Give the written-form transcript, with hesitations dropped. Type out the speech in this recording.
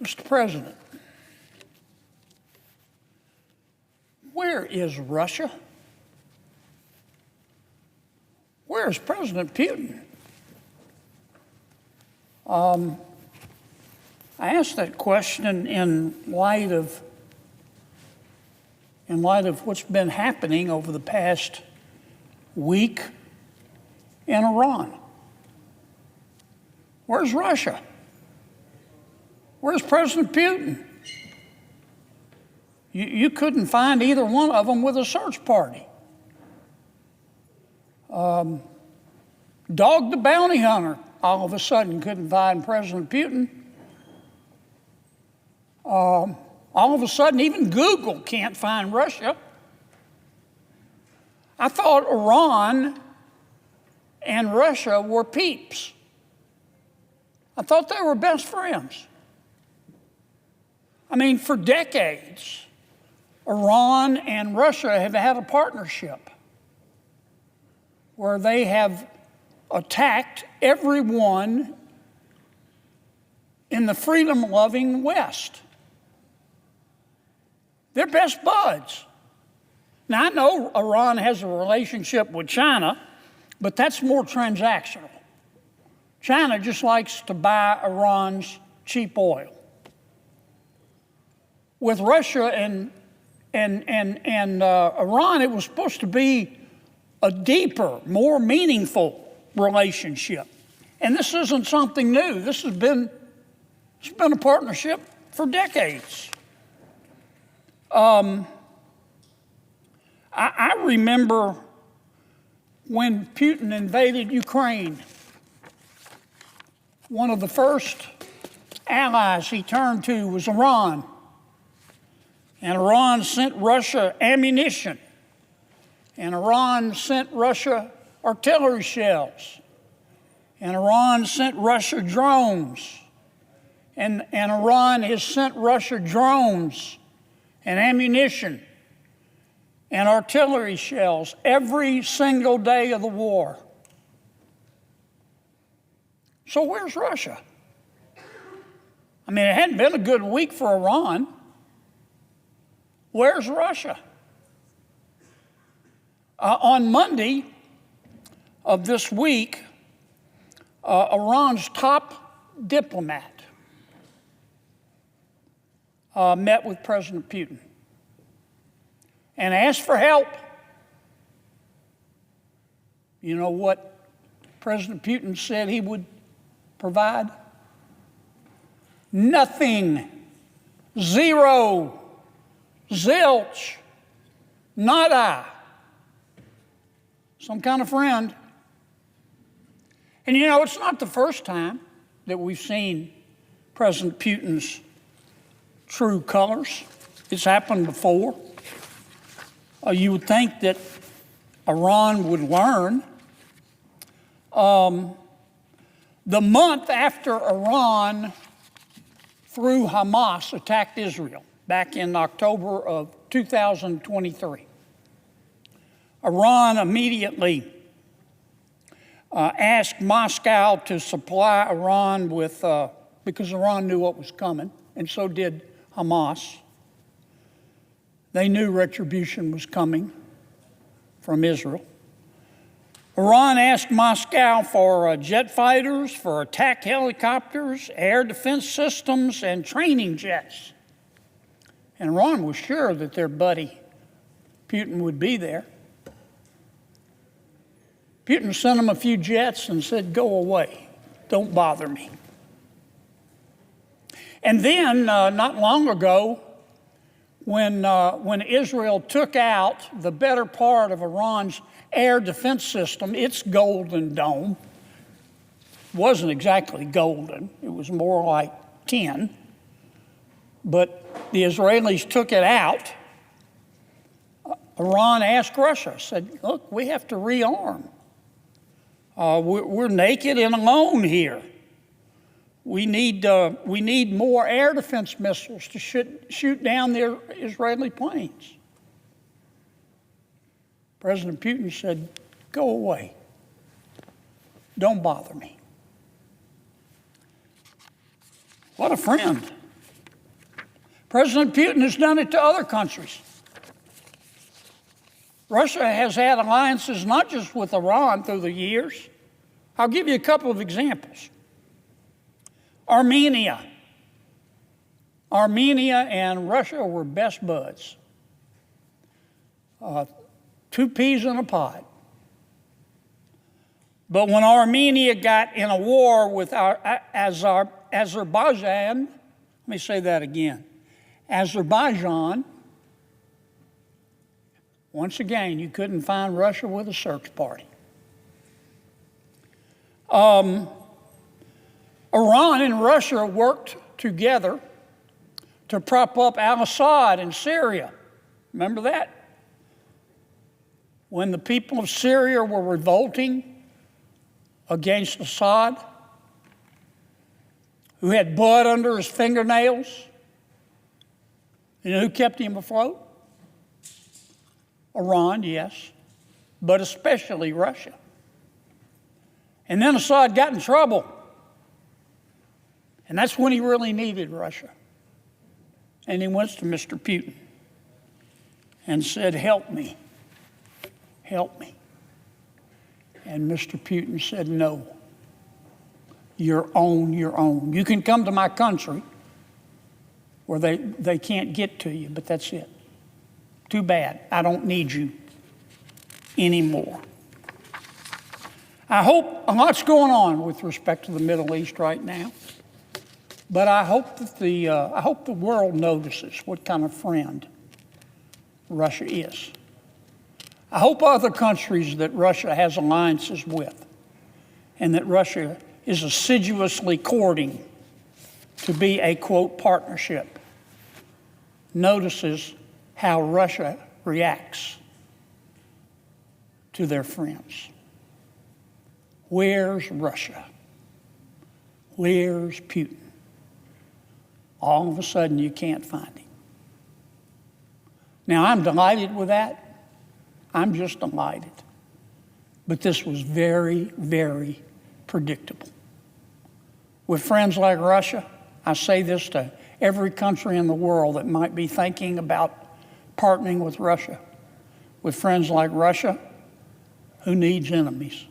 Mr. President, where is Russia? Where is President Putin? I asked that question in light of what's been happening over the past week in Iran. Where's Russia? Where's President Putin? You couldn't find either one of them with a search party. Dog the Bounty Hunter all of a sudden couldn't find President Putin. All of a sudden, even Google can't find Russia. I thought Iran and Russia were peeps. I thought they were best friends. I mean, for decades, Iran and Russia have had a partnership where they have attacked everyone in the freedom-loving West. They're best buds. Now, I know Iran has a relationship with China, but that's more transactional. China just likes to buy Iran's cheap oil. With Russia and Iran, it was supposed to be a deeper, more meaningful relationship. And this isn't something new. It's been a partnership for decades. I remember when Putin invaded Ukraine, one of the first allies he turned to was Iran. And Iran sent Russia ammunition. And Iran sent Russia artillery shells. And Iran sent Russia drones. And Iran has sent Russia drones and ammunition and artillery shells every single day of the war. So where's Russia? I mean, it hadn't been a good week for Iran. Where's Russia? On Monday of this week, Iran's top diplomat met with President Putin and asked for help. You know what President Putin said he would provide? Nothing. Zero. Zilch. Nada. Some kind of friend. And you know, it's not the first time that we've seen President Putin's true colors. It's happened before. You would think that Iran would learn. The month after Iran, through Hamas, attacked Israel back in October of 2023, Iran immediately asked Moscow to supply Iran with, because Iran knew what was coming, and so did Hamas. They knew retribution was coming from Israel. Iran asked Moscow for jet fighters, for attack helicopters, air defense systems, and training jets. And Iran was sure that their buddy Putin would be there. Putin sent them a few jets and said, "Go away, don't bother me." And then, not long ago, when Israel took out the better part of Iran's air defense system, its Golden Dome, wasn't exactly golden, it was more like tin, but the Israelis took it out. Iran asked Russia, said, "Look, we have to rearm. We're naked and alone here. We need more air defense missiles to shoot down the Israeli planes." President Putin said, "Go away. Don't bother me." What a friend. President Putin has done it to other countries. Russia has had alliances not just with Iran through the years. I'll give you a couple of examples. Armenia and Russia were best buds. Two peas in a pod. But when Armenia got in a war with Azerbaijan, let me say that again. Azerbaijan, once again, you couldn't find Russia with a search party. Iran and Russia worked together to prop up al-Assad in Syria. Remember that? When the people of Syria were revolting against Assad, who had blood under his fingernails, you know who kept him afloat? Iran, yes, but especially Russia. And then Assad got in trouble. And that's when he really needed Russia. And he went to Mr. Putin and said, help me, help me. And Mr. Putin said, no, you're on your own. You can come to my country where they can't get to you, but that's it. Too bad, I don't need you anymore. I hope a lot's going on with respect to the Middle East right now, but I hope that the world notices what kind of friend Russia is. I hope other countries that Russia has alliances with and that Russia is assiduously courting to be a, quote, partnership, notices how Russia reacts to their friends. Where's Russia? Where's Putin? All of a sudden, you can't find him. Now, I'm delighted with that. I'm just delighted. But this was very, very predictable. With friends like Russia, I say this to every country in the world that might be thinking about partnering with Russia. With friends like Russia, who needs enemies?